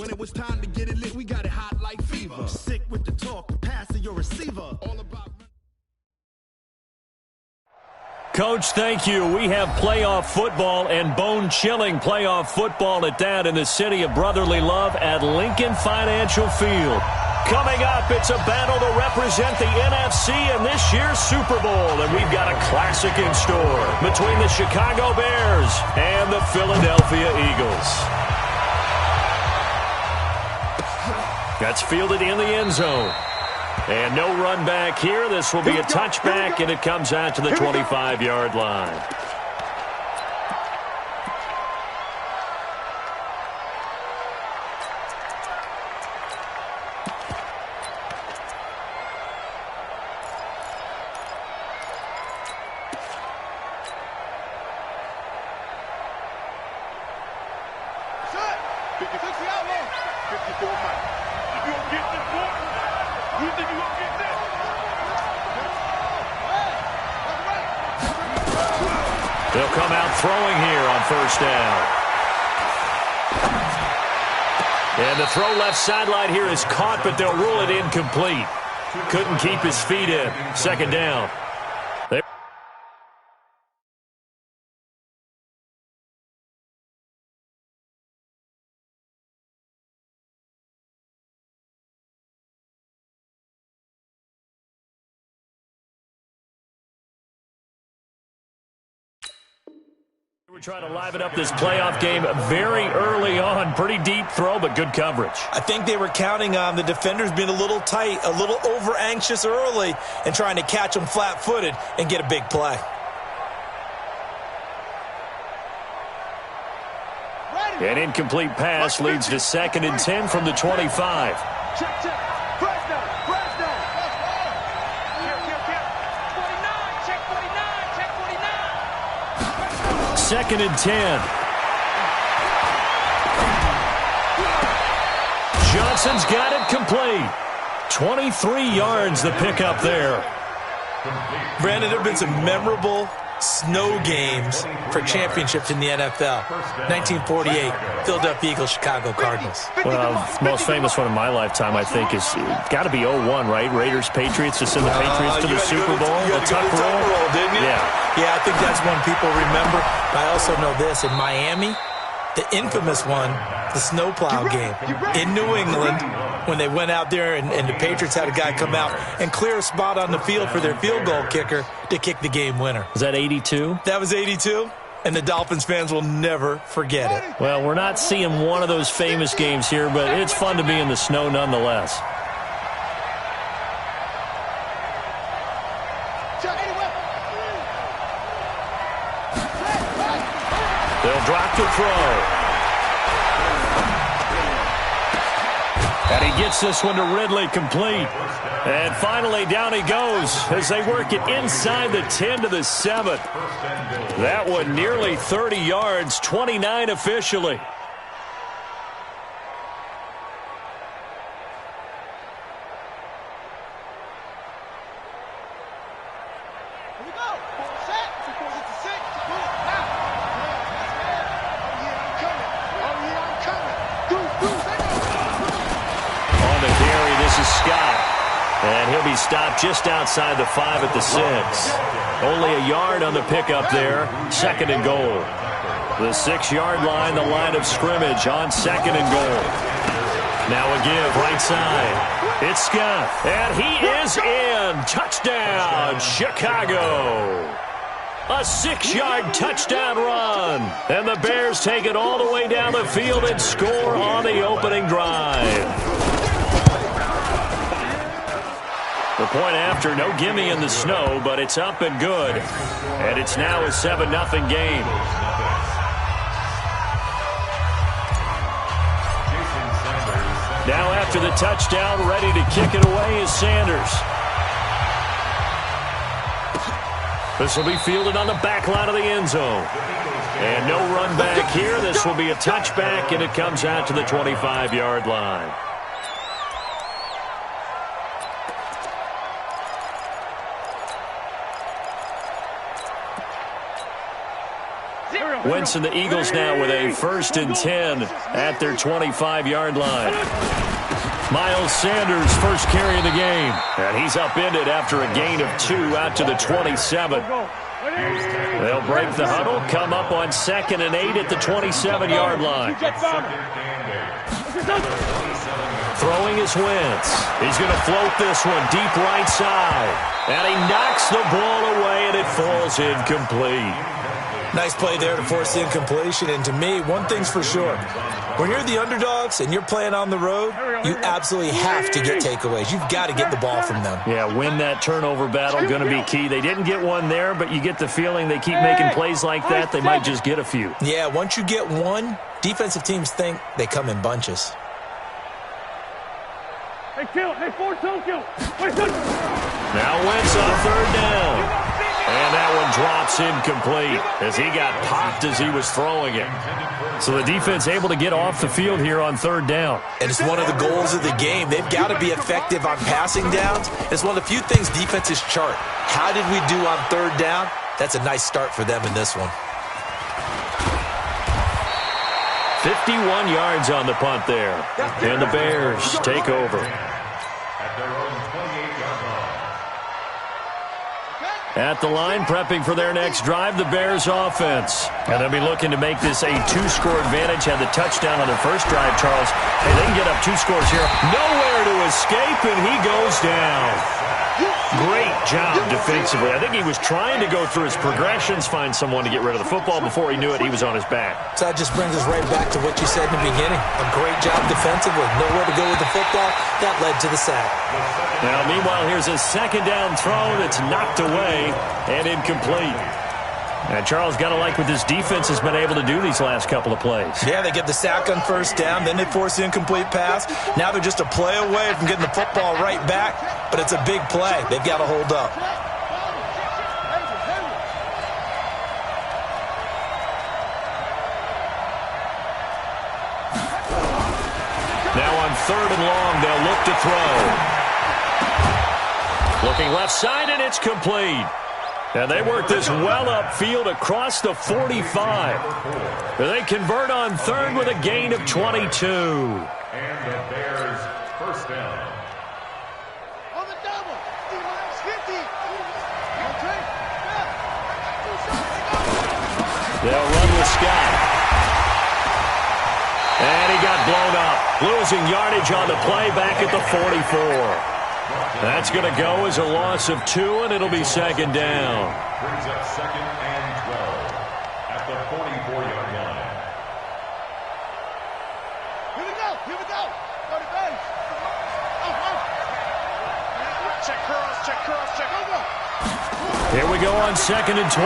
When it was time to get it lit, we got it hot like fever. Sick with the talk, the pass to your receiver. All about. Coach, thank you. We have playoff football and bone-chilling playoff football at that in the city of brotherly love at Lincoln Financial Field. Coming up, it's a battle to represent the NFC in this year's Super Bowl, and we've got a classic in store between the Chicago Bears and the Philadelphia Eagles. That's fielded in the end zone. And no run back here. This will be a touchback, and it comes out to the 25-yard line. They'll come out throwing here on first down. And the throw left sideline here is caught, but they'll rule it incomplete. Couldn't keep his feet in. Second down. We're trying to liven up this playoff game very early on. Pretty deep throw, but good coverage. I think they were counting on the defenders being a little tight, a little over-anxious early, and trying to catch them flat-footed and get a big play. An incomplete pass leads to 2nd and 10 from the 25. Check, check. Press down. Press down. Check 49. Check 49. 2nd and 10. Johnson's got it complete. 23 yards the pickup there. Brandon, there have been some memorable snow games for championships in the NFL. 1948, Philadelphia Eagles, Chicago Cardinals. Well, the most famous one in my lifetime, I think, is got to be 01, right? Raiders, Patriots, to send the Patriots to the Super Bowl. You got to go to the Tuck roll, didn't you? Yeah, I think that's one people remember. But I also know this. In Miami, the infamous one, the snowplow game in New England, when they went out there and the Patriots had a guy come out and clear a spot on the field for their field goal kicker to kick the game winner. Was that 82? That was 82, and the Dolphins fans will never forget it. Well, we're not seeing one of those famous games here, but it's fun to be in the snow nonetheless. They'll drop the throw. And he gets this one to Ridley complete. And finally down he goes as they work it inside the 10 to the 7. That one nearly 30 yards, 29 officially. And he'll be stopped just outside the 5 at the 6. Only a yard on the pickup there. 2nd and goal. The 6-yard line, the line of scrimmage on 2nd and goal. Now a give right side. It's Scott. And he is in. Touchdown, Chicago. A 6-yard touchdown run. And the Bears take it all the way down the field and score on the opening drive. The point after, no gimme in the snow, but it's up and good. And it's now a 7-0 game. Now after the touchdown, ready to kick it away is Sanders. This will be fielded on the back line of the end zone. And no run back here. This will be a touchback, and it comes out to the 25-yard line. Wentz and the Eagles now with a 1st and 10 at their 25-yard line. Miles Sanders first carry of the game. And he's upended after a gain of 2 out to the 27. They'll break the huddle, come up on 2nd and 8 at the 27-yard line. Throwing is Wentz. He's going to float this one deep right side. And he knocks the ball away, and it falls incomplete. Nice play there to force the incompletion. And to me, one thing's for sure. When you're the underdogs and you're playing on the road, you absolutely have to get takeaways. You've got to get the ball from them. Yeah, win that turnover battle, going to be key. They didn't get one there, but you get the feeling they keep making plays like that, they might just get a few. Yeah, once you get one, defensive teams think they come in bunches. Now Wentz on 3rd down. And that one drops incomplete as he got popped as he was throwing it. So the defense able to get off the field here on 3rd down. And it's one of the goals of the game. They've got to be effective on passing downs. It's one of the few things defenses chart. How did we do on 3rd down? That's a nice start for them in this one. 51 yards on the punt there. And the Bears take over. At the line, prepping for their next drive, the Bears offense. And they'll be looking to make this a 2-score advantage. Had the touchdown on their first drive, Charles. Hey, they can get up 2 scores here. Nowhere to escape, and he goes down. Great job defensively. I think he was trying to go through his progressions, find someone to get rid of the football. Before he knew it, he was on his back. So that just brings us right back to what you said in the beginning. A great job defensively. Nowhere to go with the football. That led to the sack. Now, meanwhile, here's a 2nd down throw that's knocked away and incomplete. And Charles, got to like what this defense has been able to do these last couple of plays. Yeah, they get the sack on 1st down, then they force the incomplete pass. Now they're just a play away from getting the football right back, but it's a big play. They've got to hold up. Now on 3rd and long, they'll look to throw. Looking left side, and it's complete. And they work this well upfield across the 45. They convert on 3rd with a gain of 22. And the Bears 1st down. On the double. 50. They'll run with Scott. And he got blown up. Losing yardage on the play back at the 44. That's going to go as a loss of 2, and it'll be 2nd down. Brings up 2nd and 12 at the 44-yard line. Here we go. Go to base. Check curls. Over. Here we go on 2nd and 12.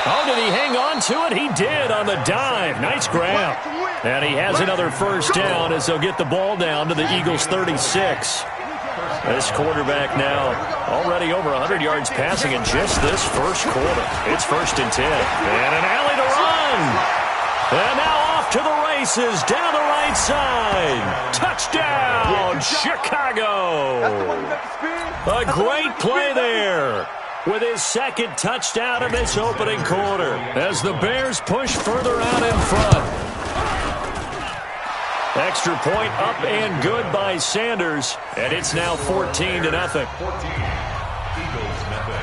Oh, did he hang on to it? He did on the dive. Nice grab. And he has another 1st down as they'll get the ball down to the Eagles' 36. This quarterback now already over 100 yards passing in just this first quarter. It's 1st and 10. And an alley to run. And now off to the races down the right side. Touchdown, Chicago. A great play there with his 2nd touchdown of this opening quarter as the Bears push further out in front. Extra point up and good by Sanders, and it's now 14-0. 14, Eagles nothing.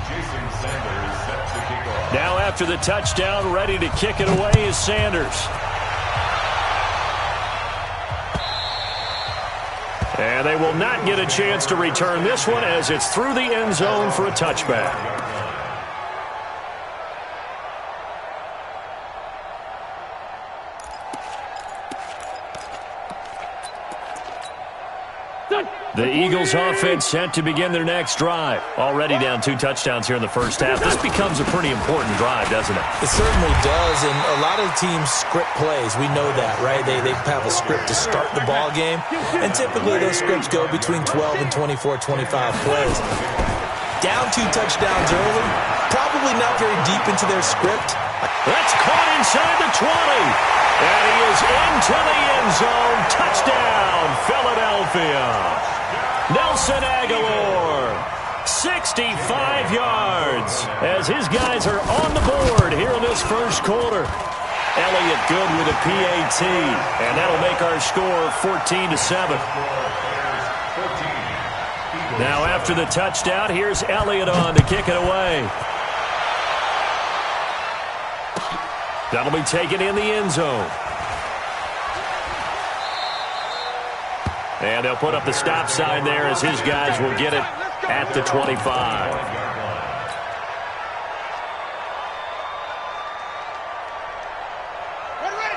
Jason Sanders set to kick off. Now after the touchdown, ready to kick it away is Sanders. And they will not get a chance to return this one as it's through the end zone for a touchback. The Eagles offense set to begin their next drive. Already down 2 touchdowns here in the first half. This becomes a pretty important drive, doesn't it? It certainly does, and a lot of teams script plays. We know that, right? They have a script to start the ball game, and typically those scripts go between 12 and 24, 25 plays. Down 2 touchdowns early, probably not very deep into their script. That's caught inside the 20. And he is into the end zone. Touchdown, Philadelphia. Philadelphia. Nelson Aguilar, 65 yards as his guys are on the board here in this first quarter. Elliott good with a PAT, and that'll make our score 14-7. Now after the touchdown, here's Elliott on to kick it away. That'll be taken in the end zone. And they'll put up the stop sign there as his guys will get it at the 25.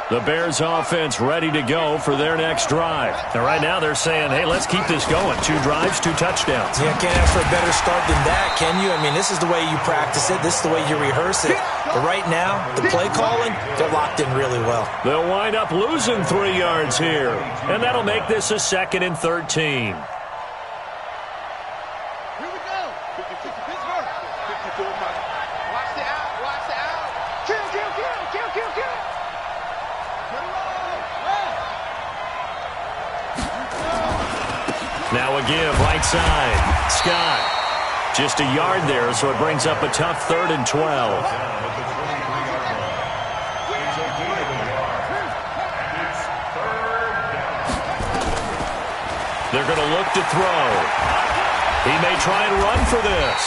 The Bears offense ready to go for their next drive. And right now they're saying, hey, let's keep this going. 2 drives, 2 touchdowns. Yeah, can't ask for a better start than that, can you? I mean, this is the way you practice it. This is the way you rehearse it. But right now, the play calling, they're locked in really well. They'll wind up losing 3 yards here. And that'll make this a 2nd and 13. Now a give, right side. Scott. Just a yard there, so it brings up a tough 3rd and 12. They're going to look to throw. He may try and run for this.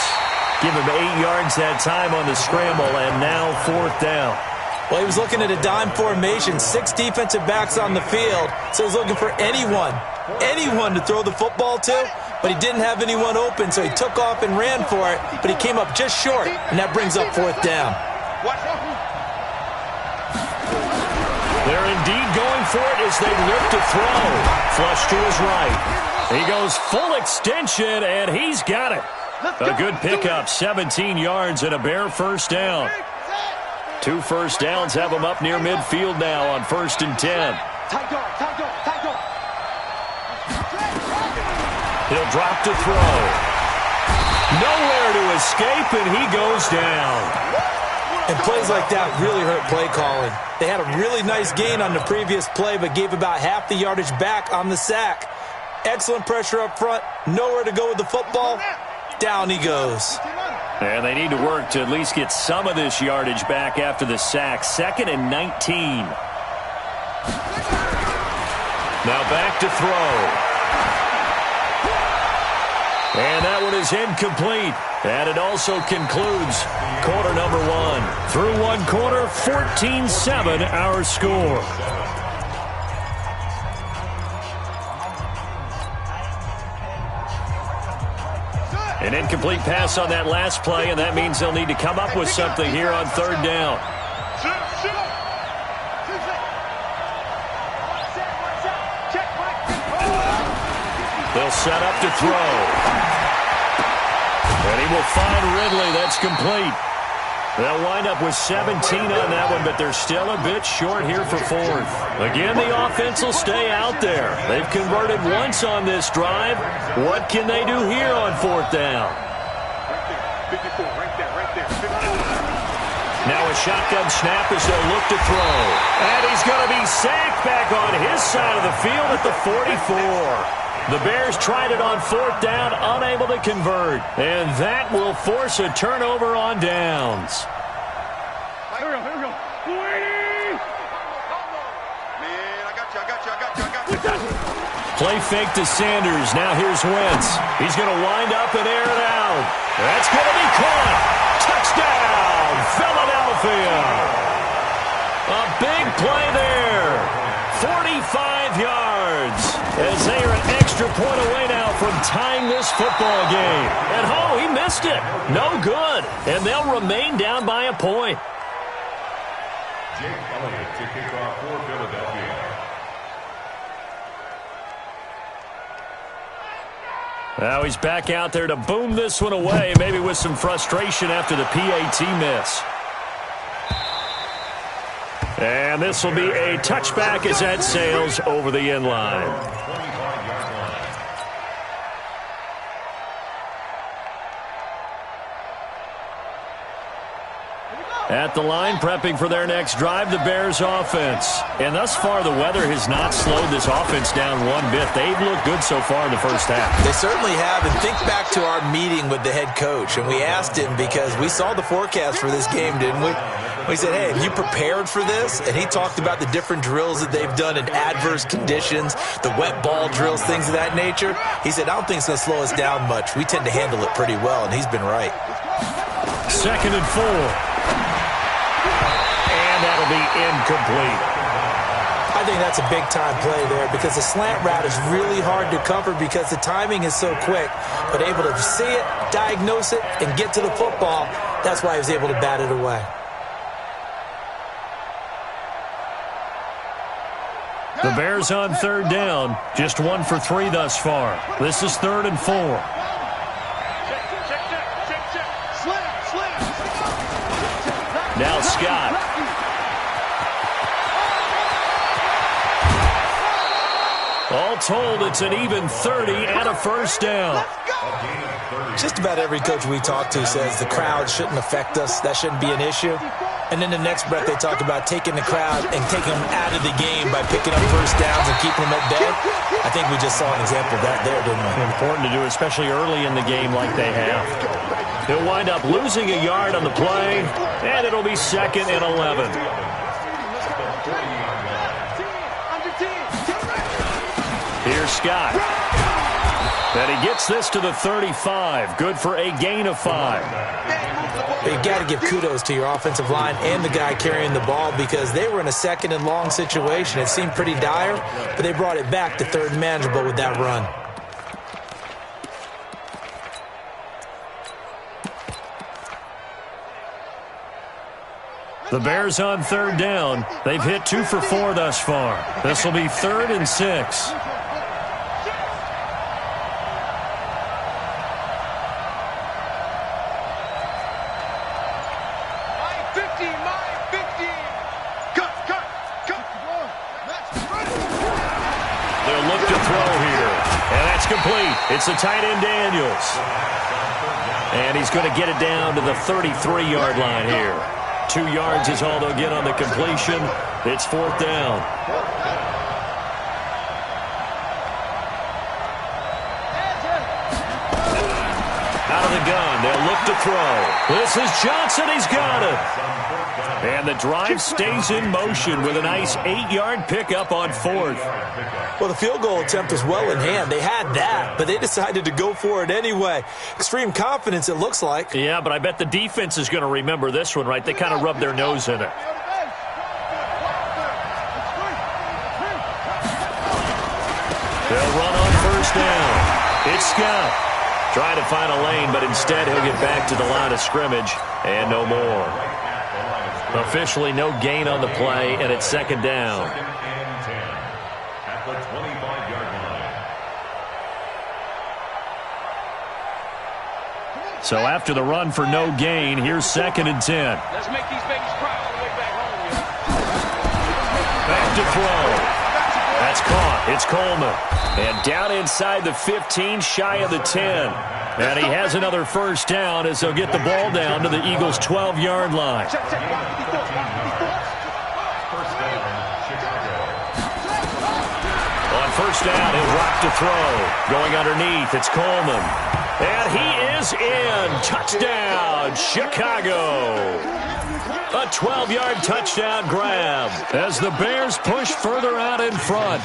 Give him 8 yards that time on the scramble, and now 4th down. Well, he was looking at a dime formation, 6 defensive backs on the field, so he's looking for anyone to throw the football to, but he didn't have anyone open, so he took off and ran for it, but he came up just short, and that brings up 4th down. They're indeed going for it as they look to throw. Flush to his right. He goes full extension, and he's got it. A good pickup, 17 yards and a Bear first down. 2 first downs have him up near midfield now on 1st and 10. He'll drop to throw. Nowhere to escape, and he goes down. And plays like that really hurt play calling. They had a really nice gain on the previous play, but gave about half the yardage back on the sack. Excellent pressure up front. Nowhere to go with the football. Down he goes. And they need to work to at least get some of this yardage back after the sack. 2nd and 19. Now back to throw. And that one is incomplete. And it also concludes quarter number 1. Through 1 quarter, 14-7 our score. An incomplete pass on that last play, and that means they'll need to come up with something here on 3rd down. They'll set up to throw. And he will find Ridley. That's complete. They'll wind up with 17 on that one, but they're still a bit short here for 4th. Again, the offense will stay out there. They've converted once on this drive. What can they do here on 4th down? Now a shotgun snap as they'll look to throw. And he's going to be sacked back on his side of the field at the 44. The Bears tried it on 4th down, unable to convert. And that will force a turnover on downs. Here we go. Man, I got you. Play fake to Sanders. Now here's Wentz. He's going to wind up and air it out. That's going to be caught. Touchdown, Philadelphia. A big play there. 45 yards. As they are an extra point away now from tying this football game. And he missed it. No good. And they'll remain down by a point. Jake Elliott to kick off for Philadelphia. Now he's back out there to boom this one away, maybe with some frustration after the PAT miss. And this will be a touchback as that sails over the end line. At the line, prepping for their next drive, the Bears offense. And thus far, the weather has not slowed this offense down one bit. They've looked good so far in the first half. They certainly have. And think back to our meeting with the head coach. And we asked him, because we saw the forecast for this game, didn't we? We said, hey, have you prepared for this? And he talked about the different drills that they've done in adverse conditions, the wet ball drills, things of that nature. He said, I don't think it's going to slow us down much. We tend to handle it pretty well, and he's been right. 2nd and 4. And that'll be incomplete. I think that's a big-time play there because the slant route is really hard to cover because the timing is so quick. But able to see it, diagnose it, and get to the football, that's why he was able to bat it away. The Bears on 3rd down, just 1 for 3 thus far. This is 3rd and 4. Now Scott. All told, it's an even 30 and a first down. Just about every coach we talk to says the crowd shouldn't affect us. That shouldn't be an issue. And then the next breath they talk about taking the crowd and taking them out of the game by picking up first downs and keeping them at bay. I think we just saw an example of that there, didn't we? Important to do, especially early in the game like they have. He'll wind up losing a yard on the play, and it'll be 2nd and 11. Here's Scott. And he gets this to the 35. Good for a gain of 5. You got to give kudos to your offensive line and the guy carrying the ball because they were in a 2nd and long situation. It seemed pretty dire, but they brought it back to 3rd and manageable with that run. The Bears on 3rd down. They've hit 2 for 4 thus far. This will be 3rd and 6. It's the tight end, Daniels. And he's going to get it down to the 33-yard line here. 2 yards is all they'll get on the completion. It's 4th down. Out of the gun, they'll look to throw. This is Johnson. He's got it. And the drive stays in motion with a nice 8-yard pickup on 4th. Well, the field goal attempt was well in hand. They had that, but they decided to go for it anyway. Extreme confidence, it looks like. Yeah, but I bet the defense is going to remember this one, right? They kind of rubbed their nose in it. They'll run on 1st down. It's Scott. Trying to find a lane, but instead he'll get back to the line of scrimmage and no more. Officially no gain on the play, and it's 2nd down. At the 25-yard line. So after the run for no gain, here's 2nd and 10. Let's make these babies cry all the way back home. Back to throw. That's caught. It's Coleman. And down inside the 15, shy of the 10. And he has another first down as they'll get the ball down to the Eagles' 12-yard line. On 1st down, he'll rock to throw. Going underneath, it's Coleman. And he is in. Touchdown, Chicago. A 12-yard touchdown grab as the Bears push further out in front.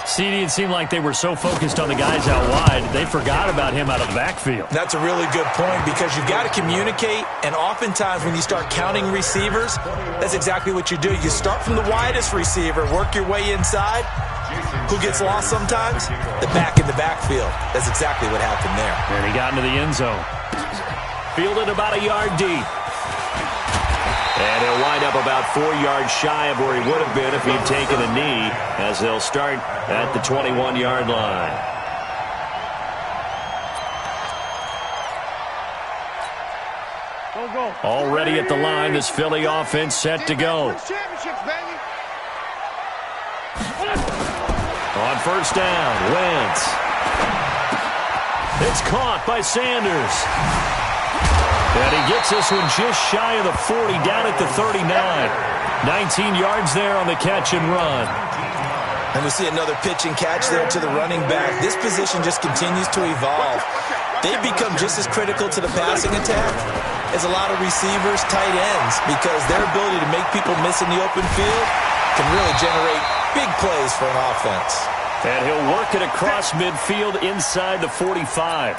CD, it seemed like they were so focused on the guys out wide, they forgot about him out of the backfield. That's a really good point because you've got to communicate, and oftentimes when you start counting receivers, that's exactly what you do. You start from the widest receiver, work your way inside. Who gets lost sometimes? The back in the backfield. That's exactly what happened there. And he got into the end zone. Fielded about a yard deep. And he'll wind up about 4 yards shy of where he would have been if he'd taken a knee, as they'll start at the 21-yard line. Already at the line, this Philly offense set to go. On 1st down, Wentz. It's caught by Sanders. And he gets this one just shy of the 40, down at the 39. 19 yards there on the catch and run. And we see another pitch and catch there to the running back. This position just continues to evolve. They've become just as critical to the passing attack as a lot of receivers, tight ends, because their ability to make people miss in the open field can really generate big plays for an offense. And he'll work it across midfield inside the 45.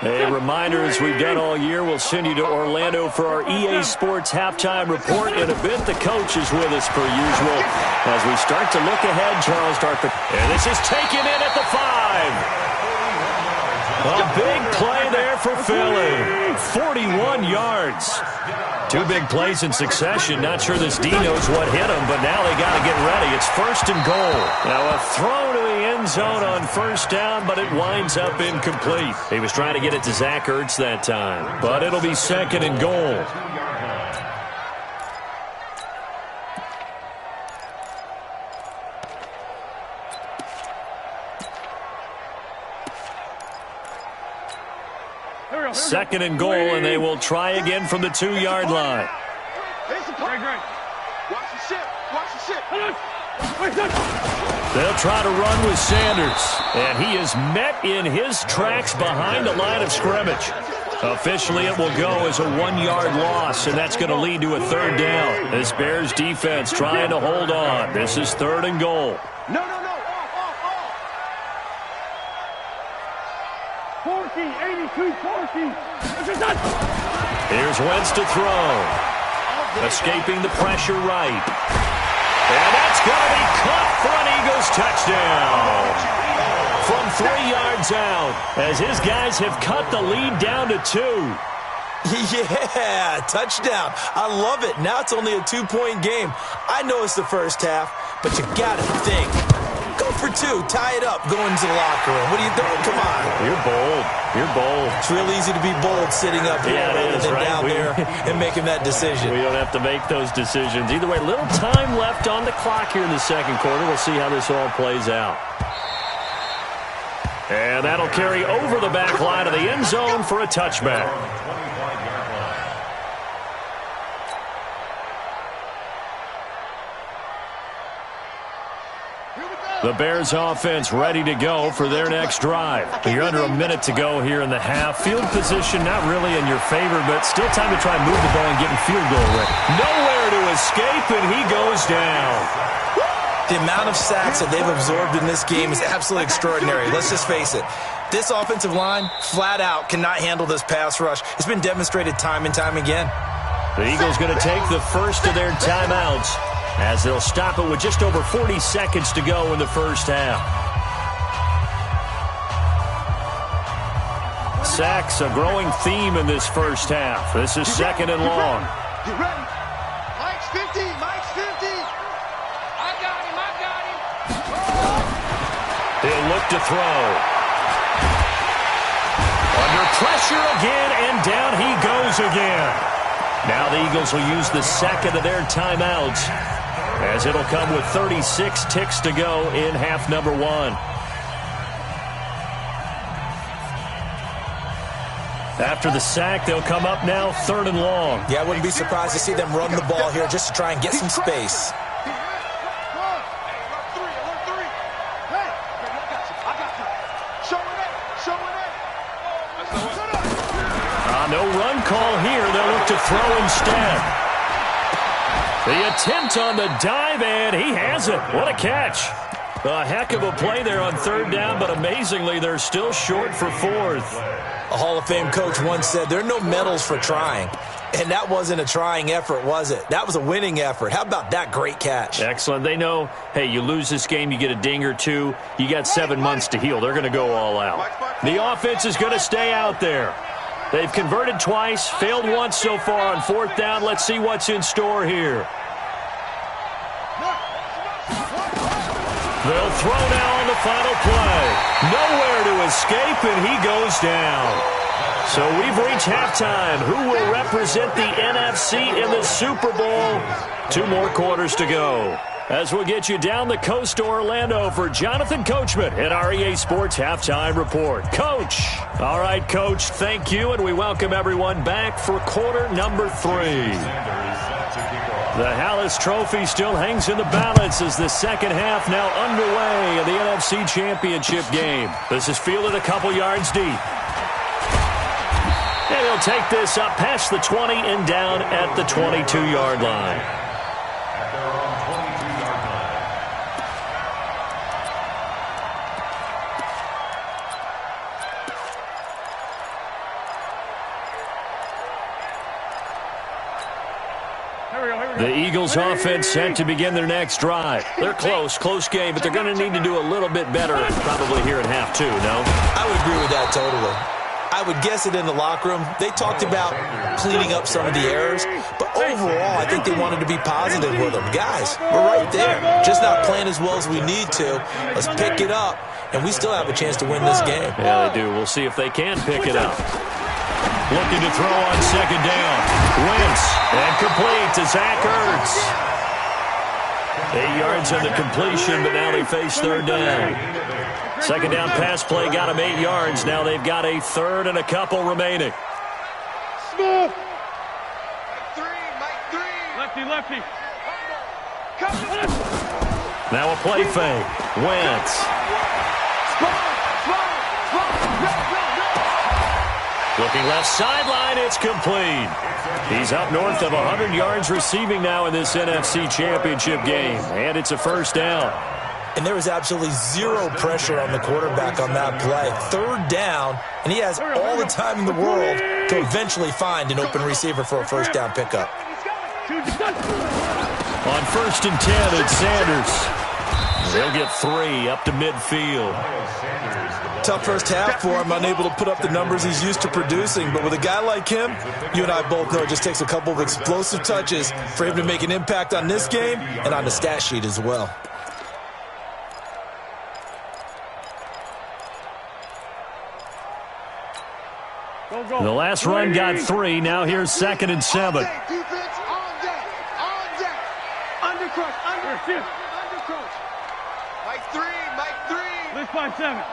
A reminder, as we've done all year, we'll send you to Orlando for our EA Sports halftime report. In a bit, the coach is with us per usual. As we start to look ahead, Charles Dartford. And this is taken in at the 5. A big play there for Philly. 41 yards. Two big plays in succession. Not sure this D knows what hit him, but now they got to get ready. It's 1st and goal. Now a throw to the end zone on 1st down, but it winds up incomplete. He was trying to get it to Zach Ertz that time, but it'll be 2nd and goal. Second and goal, and they will try again from the 2-yard line. They'll try to run with Sanders, and he is met in his tracks behind the line of scrimmage. Officially, it will go as a 1-yard loss, and that's going to lead to a 3rd down. This Bears defense trying to hold on. This is 3rd and goal. No. 82, 40. Here's Wentz to throw. Escaping the pressure right. And that's going to be caught for an Eagles touchdown. From 3 yards out, as his guys have cut the lead down to 2. Yeah, touchdown. I love it. Now it's only a 2-point game. I know it's the first half, but you got to think. Go for 2. Tie it up. Go into the locker room. What are you doing? Come on. You're bold. You're bold. It's real easy to be bold sitting up here rather than right? down there and making that decision. We don't have to make those decisions. Either way, little time left on the clock here in the 2nd quarter. We'll see how this all plays out. And that'll carry over the back line of the end zone for a touchback. The Bears offense ready to go for their next drive. You're under a minute to go here in the half. Field position not really in your favor, but still time to try and move the ball and get in field goal range. Nowhere to escape, and he goes down. The amount of sacks that they've absorbed in this game is absolutely extraordinary. Let's just face it. This offensive line, flat out, cannot handle this pass rush. It's been demonstrated time and time again. The Eagles going to take the first of their timeouts, as they'll stop it with just over 40 seconds to go in the first half. Sacks, a growing theme in this first half. This is 2nd and long. You ready? Mike's 50. Mike's 50. I got him. He'll look to throw. Under pressure again, and down he goes again. Now the Eagles will use the 2nd of their timeouts, as it'll come with 36 ticks to go in half number 1. After the sack, they'll come up now 3rd and long. Yeah, I wouldn't be surprised to see them run the ball here just to try and get some space. No run call here. They'll look to throw instead. The attempt on the dive, and he has it. What a catch. A heck of a play there on 3rd down, but amazingly, they're still short for 4th. A Hall of Fame coach once said, there are no medals for trying. And that wasn't a trying effort, was it? That was a winning effort. How about that great catch? Excellent. They know, hey, you lose this game, you get a ding or 2. You got 7 months to heal. They're going to go all out. The offense is going to stay out there. They've converted twice, failed once so far on 4th down. Let's see what's in store here. They'll throw now on the final play. Nowhere to escape, and he goes down. So we've reached halftime. Who will represent the NFC in the Super Bowl? 2 more quarters to go. as we'll get you down the coast to Orlando for Jonathan Coachman at our EA Sports Halftime Report. Coach. All right, Coach, thank you, and we welcome everyone back for quarter number 3. The Hallis Trophy still hangs in the balance as the second half now underway in the NFC Championship game. This is fielded a couple yards deep. And he'll take this up past the 20 and down at the 22-yard line. The Eagles offense set to begin their next drive. They're close game, but they're going to need to do a little bit better probably here in half 2, no? I would agree with that totally. I would guess it in the locker room. They talked about cleaning up some of the errors, but overall, I think they wanted to be positive with them. Guys, we're right there. Just not playing as well as we need to. Let's pick it up, and we still have a chance to win this game. Yeah, they do. We'll see if they can pick it up. Looking to throw on second down. Wentz, and complete to Zach Ertz. 8 yards on the completion, but now they face third down. Second down pass play got them 8 yards. Now they've got a third and a couple remaining. Smith. Mike 3. Lefty. Now a play fake. Wentz. Looking left sideline, it's complete. He's up north of 100 yards receiving now in this NFC Championship game, and it's a first down. And there was absolutely zero pressure on the quarterback on that play. Third down, and he has all the time in the world to eventually find an open receiver for a first down pickup. On first and 10, it's Sanders. They'll get 3 up to midfield. Tough first half for him, unable to put up the numbers he's used to producing. But with a guy like him, you and I both know it just takes a couple of explosive touches for him to make an impact on this game and on the stat sheet as well. The last run got 3. Now here's second and 7. Defense on deck. Undercrush. Mike 3. Let's find 7.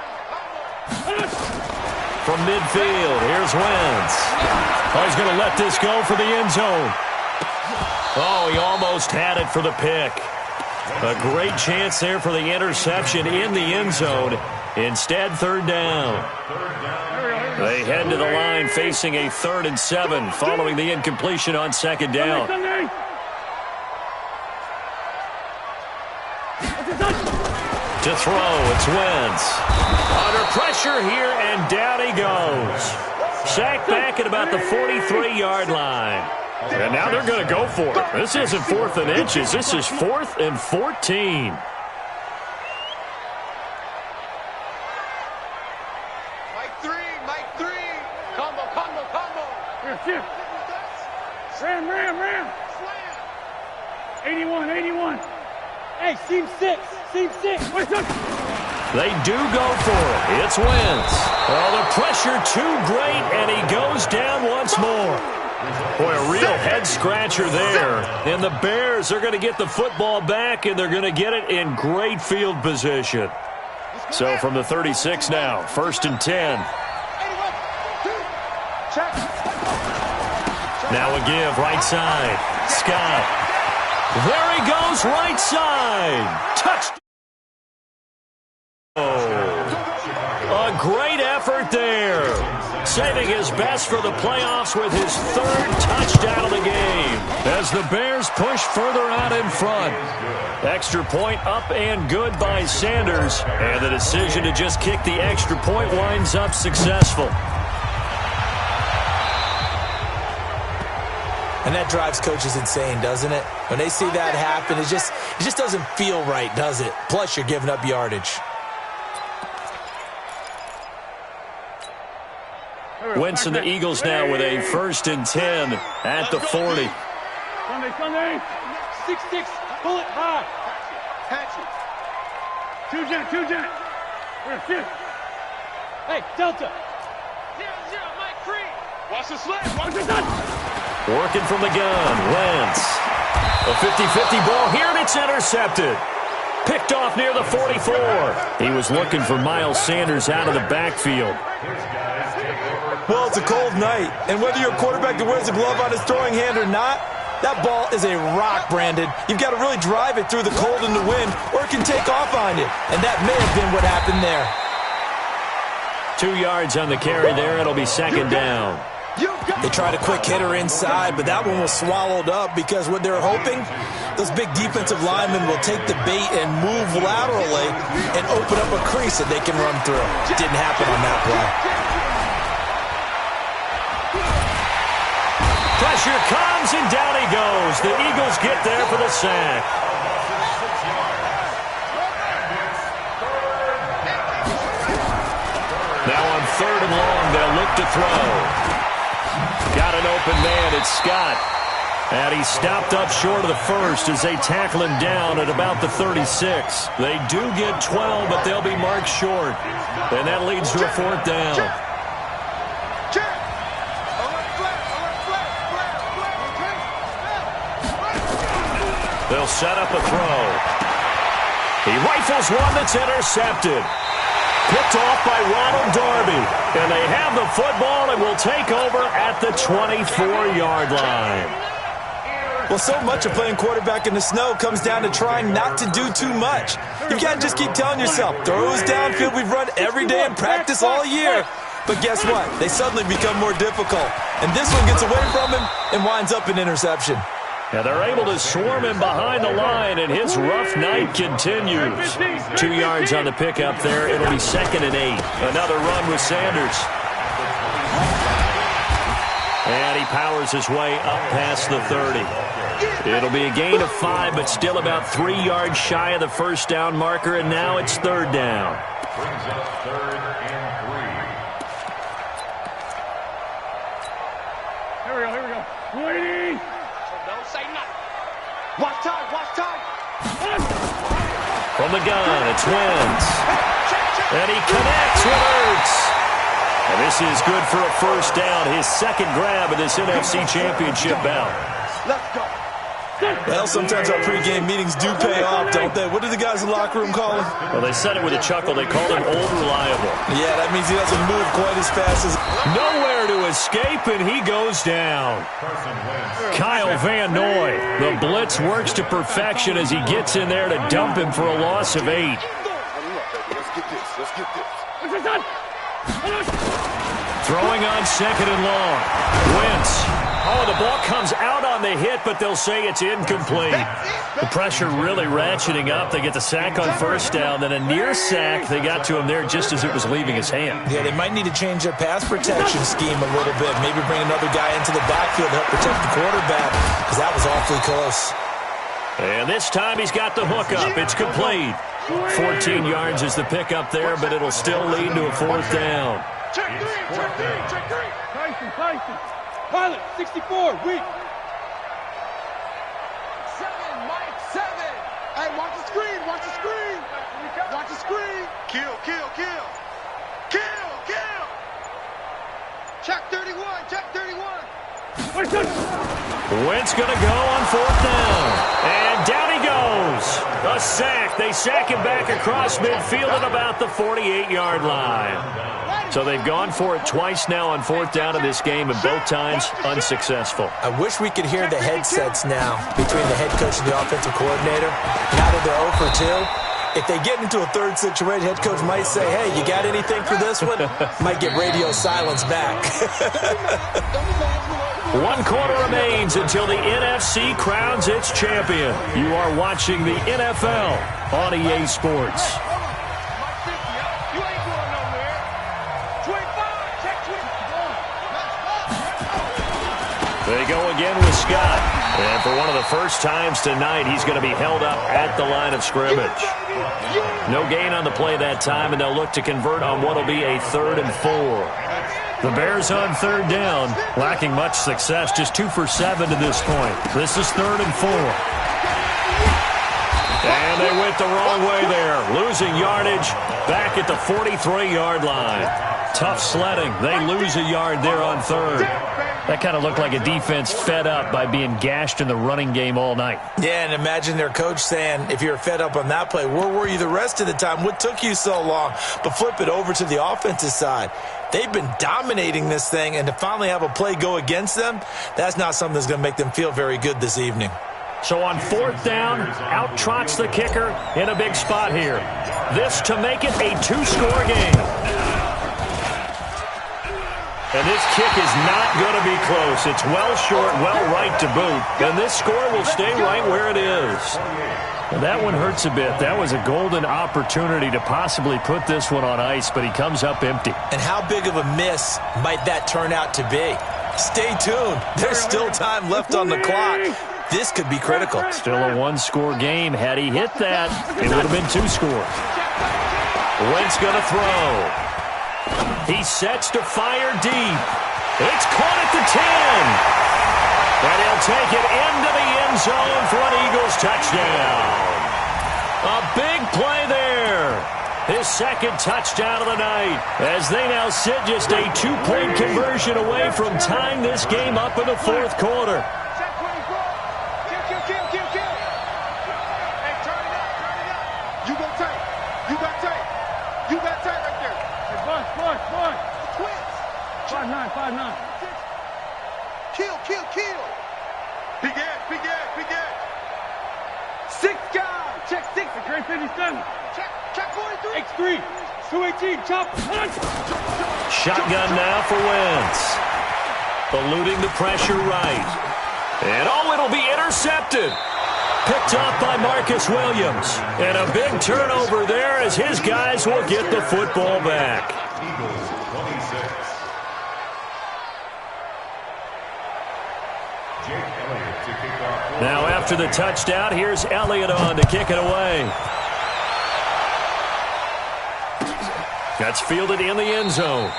From midfield, here's Wentz. Oh, he's going to let this go for the end zone. Oh, he almost had it for the pick. A great chance there for the interception in the end zone. Instead, third down. They head to the line facing a 3rd and 7 following the incompletion on second down. To throw, it's Wentz. Under pressure here, and down he goes. Sacked back at about the 43-yard line. And now they're going to go for it. This isn't 4th and inches. This is 4th and 14. Mike 3. Combo. Here, shift. Ram. 81. Hey, seam 6. They do go for it. It's Wentz. Oh, the pressure too great, and he goes down once more. Boy, a real head-scratcher there. And the Bears are going to get the football back, and they're going to get it in great field position. So from the 36 now, 1st and 10. Now a give, right side. Scott. There he goes, right side. Touchdown. A great effort there. Saving his best for the playoffs with his 3rd touchdown of the game as the Bears push further out in front. Extra point up and good by Sanders, and the decision to just kick the extra point winds up successful. And that drives coaches insane, doesn't it? When they see that happen, it just doesn't feel right, does it? Plus, you're giving up yardage. Wentz and the Eagles now with a 1st and 10 at the 40. Sunday. 6-6. Pull it high. Catch it. Two jet. Here, shift. Hey, Delta. 0-0, Mike 3. Watch the slant. Watch the touch. Working from the gun, Wentz. A 50-50 ball here, and it's intercepted. Picked off near the 44. He was looking for Miles Sanders out of the backfield. Well, it's a cold night, and whether you're a quarterback that wears a glove on his throwing hand or not, that ball is a rock, Brandon. You've got to really drive it through the cold and the wind, or it can take off on you, and that may have been what happened there. 2 yards on the carry there. It'll be second down. They tried a quick hitter inside, but that one was swallowed up because what they're hoping, those big defensive linemen will take the bait and move laterally and open up a crease that they can run through. Didn't happen on that play. Pressure comes, and down he goes. The Eagles get there for the sack. Now on 3rd and long, they'll look to throw. Got an open man. It's Scott. And he stopped up short of the first as they tackle him down at about the 36. They do get 12, but they'll be marked short. And that leads to a 4th down. They'll set up a throw. He rifles one that's intercepted. Picked off by Ronald Darby. And they have the football and will take over at the 24-yard line. Well, so much of playing quarterback in the snow comes down to trying not to do too much. You've got to just keep telling yourself, throws downfield we've run every day in practice all year. But guess what? They suddenly become more difficult. And this one gets away from him and winds up an interception. And they're able to swarm him behind the line, and his rough night continues. 2 yards on the pickup there. It'll be 2nd and 8. Another run with Sanders. And he powers his way up past the 30. It'll be a gain of 5, but still about 3 yards shy of the first down marker, and now it's 3rd down. Brings up 3rd and 3. Here we go. Waiting. Don't say nothing. Watch time. From the gun, it's Wentz. And he connects with Ertz. And this is good for a first down, his 2nd grab of this NFC Championship bout. Let's go. Well, sometimes our pregame meetings do pay off, don't they? What do the guys in the locker room call him? Well, they said it with a chuckle. They called him Old Reliable. Yeah, that means he doesn't move quite as fast as... Nowhere to escape, and he goes down. Kyle Van Noy. The blitz works to perfection as he gets in there to dump him for a loss of 8. Let's get this. Throwing on 2nd and long. Wentz. Oh, the ball comes out on the hit, but they'll say it's incomplete. The pressure really ratcheting up. They get the sack on first down, then a near sack. They got to him there just as it was leaving his hand. Yeah, they might need to change their pass protection scheme a little bit. Maybe bring another guy into the backfield to help protect the quarterback, because that was awfully close. And this time he's got the hook up. It's complete. 14 yards is the pickup there, but it'll still lead to a 4th down. Check three. Tyson. Pilot, 64, weak. 7, Mike, 7. Hey, watch the screen. Watch the screen. Kill. Check 31. Wentz going to go on 4th down. And down he goes. A sack. They sack him back across midfield at about the 48-yard line. So they've gone for it twice now on 4th down in this game, and both times unsuccessful. I wish we could hear the headsets now between the head coach and the offensive coordinator. Now that they're 0 for 2, if they get into a third situation, head coach might say, hey, you got anything for this one? Might get radio silence back. 1 quarter remains until the NFC crowns its champion. You are watching the NFL on EA Sports. They go again with Scott. And for one of the first times tonight, he's going to be held up at the line of scrimmage. No gain on the play that time, and they'll look to convert on what will be a 3rd and 4. The Bears on 3rd down, lacking much success, just 2 for 7 to this point. This is 3rd and 4. And they went the wrong way there, losing yardage back at the 43-yard line. Tough sledding. They lose a yard there on third. That kind of looked like a defense fed up by being gashed in the running game all night. Yeah, and imagine their coach saying, if you're fed up on that play, where were you the rest of the time? What took you so long? But flip it over to the offensive side. They've been dominating this thing, and to finally have a play go against them, that's not something that's going to make them feel very good this evening. So on fourth down, out trots the kicker in a big spot here. This to make it a two-score game. And this kick is not going to be close. It's well short, well right to boot. And this score will stay right where it is. And that one hurts a bit. That was a golden opportunity to possibly put this one on ice, but he comes up empty. And how big of a miss might that turn out to be? Stay tuned. There's still time left on the clock. This could be critical. Still a one-score game. Had he hit that, it would have been two scores. Wentz going to throw. He sets to fire deep. It's caught at the 10. And he'll take it into the end zone for an Eagles touchdown. A big play there. His second touchdown of the night, as they now sit just a two-point conversion away from tying this game up in the fourth quarter. Kill. Big Ed. 6 guys. Check 6. Grade 57. Check 43. X3. 218. Chop. Shotgun now for Wentz. Eluding the pressure right. And it'll be intercepted. Picked off by Marcus Williams. And a big turnover there as his guys will get the football back. Eagles 26. Now after the touchdown, here's Elliott on to kick it away. That's fielded in the end zone.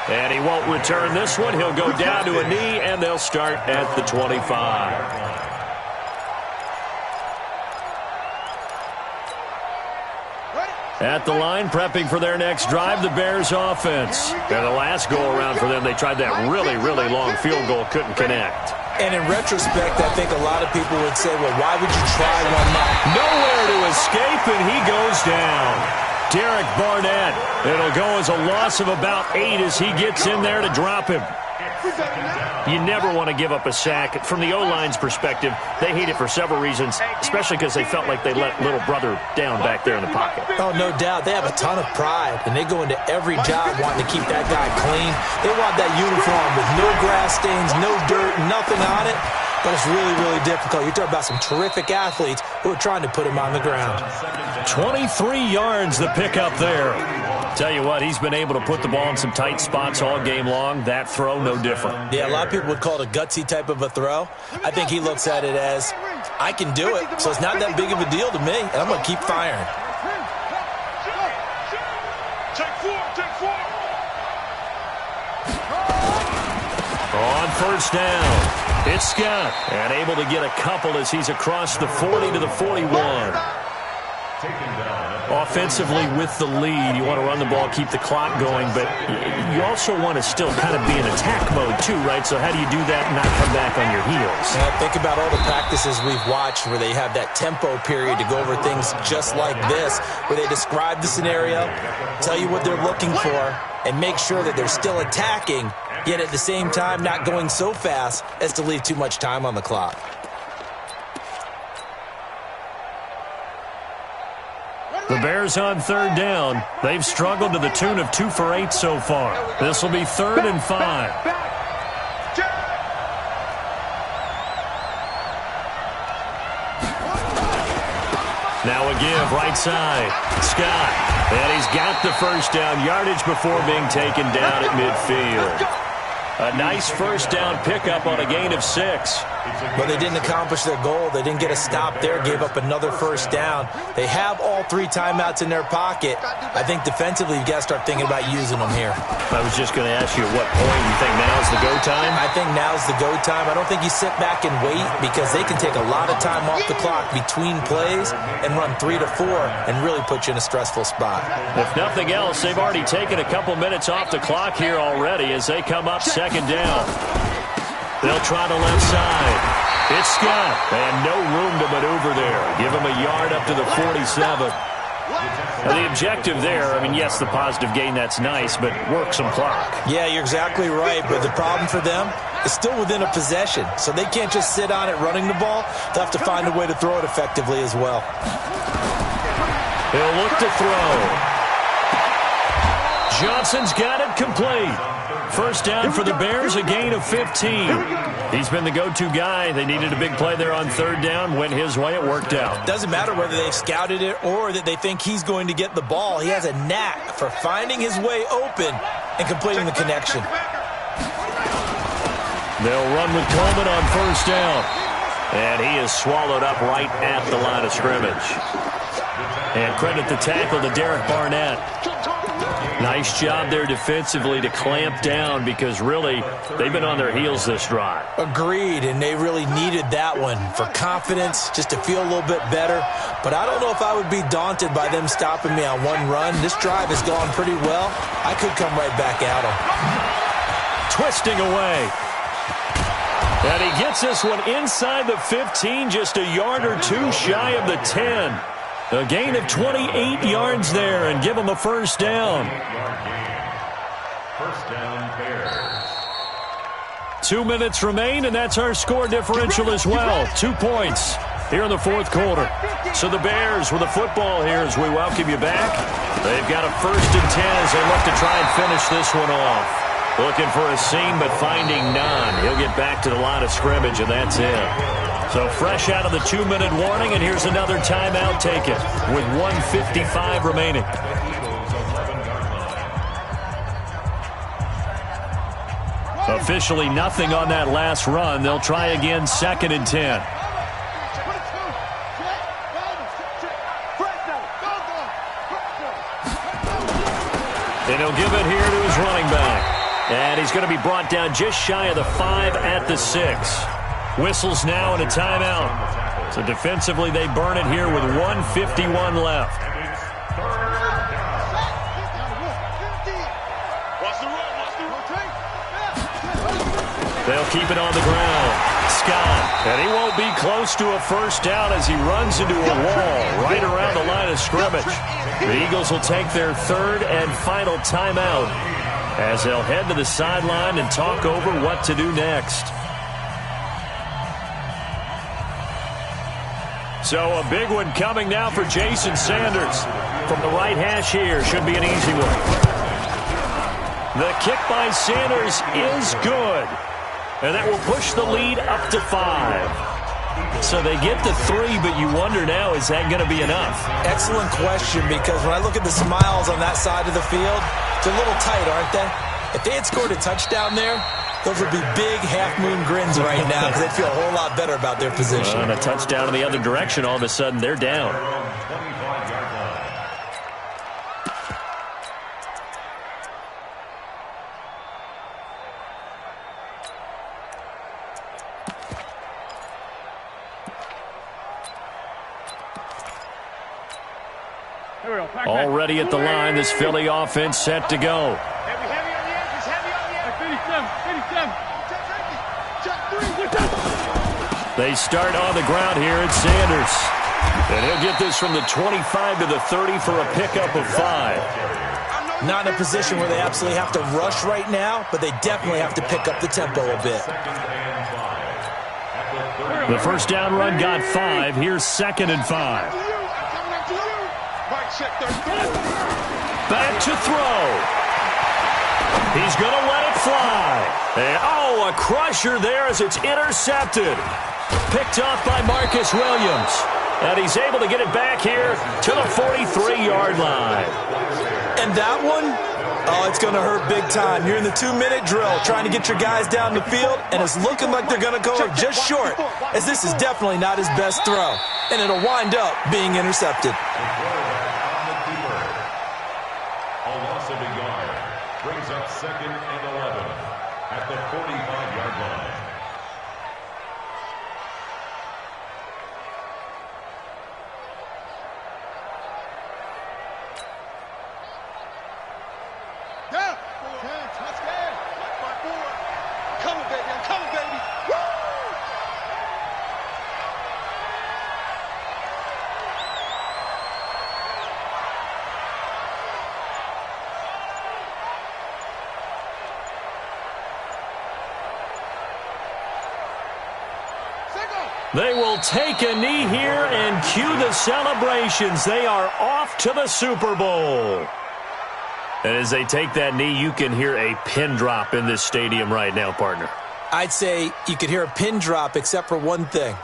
And he won't return this one. He'll go down to a knee, and they'll start at the 25. At the line, prepping for their next drive, the Bears offense. And the last go-around for them, they tried that really, really long field goal, couldn't connect. And in retrospect, I think a lot of people would say, well, why would you try one more? Nowhere to escape, and he goes down. Derek Barnett. It'll go as a loss of about 8 as he gets in there to drop him. You never want to give up a sack. From the O-line's perspective, they hate it for several reasons, especially because they felt like they let little brother down back there in the pocket. Oh, no doubt. They have a ton of pride, and they go into every job wanting to keep that guy clean. They want that uniform with no grass stains, no dirt, nothing on it. But it's really, really difficult. You're talking about some terrific athletes who are trying to put him on the ground. 23 yards the pickup there. Tell you what, he's been able to put the ball in some tight spots all game long. That throw, no different. Yeah, a lot of people would call it a gutsy type of a throw. I think he looks at it as, I can do it, so it's not that big of a deal to me, and I'm going to keep firing. On first down. It's Scott, and able to get a couple as he's across the 40 to the 41. Offensively with the lead, you want to run the ball, keep the clock going, but you also want to still kind of be in attack mode too, right? So how do you do that and not come back on your heels? Think about all the practices we've watched where they have that tempo period to go over things just like this, where they describe the scenario, tell you what they're looking for, and make sure that they're still attacking, yet at the same time not going so fast as to leave too much time on the clock. The Bears on third down. They've struggled to the tune of 2 for 8 so far. This will be 3rd and 5. Now a give, right side. Scott. And he's got the first down yardage before being taken down at midfield. A nice first down pickup on a gain of 6. but they didn't accomplish their goal. They didn't get a stop there, gave up another first down. They have all 3 timeouts in their pocket. I think defensively you've got to start thinking about using them here. I was just going to ask you at what point you think now's the go time? I think now's the go time. I don't think you sit back and wait because they can take a lot of time off the clock between plays and run 3 to 4 and really put you in a stressful spot. If nothing else, they've already taken a couple minutes off the clock here already as they come up second down. They'll try the left side. It's Scott, and no room to maneuver there. Give him a yard up to the 47. Now the objective there, I mean, yes, the positive gain, that's nice, but work some clock. Yeah, you're exactly right, but the problem for them is still within a possession, so they can't just sit on it running the ball. They'll have to find a way to throw it effectively as well. He'll look to throw. Johnson's got it complete. First down for the Bears, a gain of 15. He's been the go-to guy. They needed a big play there on third down. Went his way. It worked out. Doesn't matter whether they've scouted it or that they think he's going to get the ball. He has a knack for finding his way open and completing the connection. They'll run with Coleman on first down. And he is swallowed up right at the line of scrimmage. And credit the tackle to Derek Barnett. Nice job there defensively to clamp down because really they've been on their heels this drive. Agreed, and they really needed that one for confidence, just to feel a little bit better. But I don't know if I would be daunted by them stopping me on one run. This drive has gone pretty well. I could come right back at them. Twisting away. And he gets this one inside the 15, just a yard or two shy of the 10. A gain of 28 yards there and give him a first down. First down, Bears. 2 minutes remain, and that's our score differential as well. 2 points here in the fourth quarter. So the Bears with the football here as we welcome you back. They've got a 1st and 10 as they look to try and finish this one off. Looking for a seam, but finding none. He'll get back to the line of scrimmage, and that's it. So fresh out of the 2-minute warning, and here's another timeout taken with 1:55 remaining. Officially nothing on that last run. They'll try again 2nd and 10. And he'll give it here to his running back. And he's going to be brought down just shy of the 5 at the 6. Whistles now and a timeout. So defensively they burn it here with 1:51 left. They'll keep it on the ground. Scott, and he won't be close to a first down as he runs into a wall right around the line of scrimmage. The Eagles will take their 3rd and final timeout as they'll head to the sideline and talk over what to do next. So a big one coming now for Jason Sanders. From the right hash here, should be an easy one. The kick by Sanders is good. And that will push the lead up to 5. So they get to 3, but you wonder now, is that going to be enough? Excellent question, because when I look at the smiles on that side of the field, they're a little tight, aren't they? If they had scored a touchdown there, those would be big half-moon grins right now because they'd feel a whole lot better about their position. And a touchdown in the other direction, all of a sudden they're down. Already at the line, this Philly offense set to go. They start on the ground here at Sanders. And he'll get this from the 25 to the 30 for a pickup of 5. Not in a position where they absolutely have to rush right now, but they definitely have to pick up the tempo a bit. The first down run got 5. Here's 2nd and 5. Back to throw. He's going to let it fly. And, oh, a crusher there as it's intercepted. Picked off by Marcus Williams. And he's able to get it back here to the 43-yard line. And that one, oh, it's going to hurt big time. You're in the 2-minute drill trying to get your guys down the field, and it's looking like they're going to go just short, as this is definitely not his best throw. And it'll wind up being intercepted. A loss of a yard brings up 2nd and 11 at the 45-yard line. Coming, baby. I'm coming, baby. Woo! They will take a knee here and cue the celebrations. They are off to the Super Bowl. And as they take that knee, you can hear a pin drop in this stadium right now, partner. I'd say you could hear a pin drop except for one thing.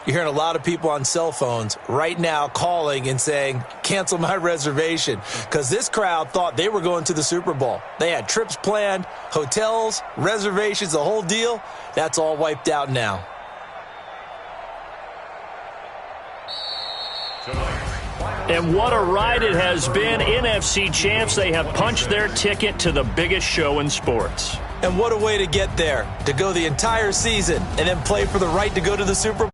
You're hearing a lot of people on cell phones right now calling and saying, cancel my reservation, because this crowd thought they were going to the Super Bowl. They had trips planned, hotels, reservations, the whole deal. That's all wiped out now. And what a ride it has been. NFC champs, they have punched their ticket to the biggest show in sports. And what a way to get there, to go the entire season and then play for the right to go to the Super Bowl.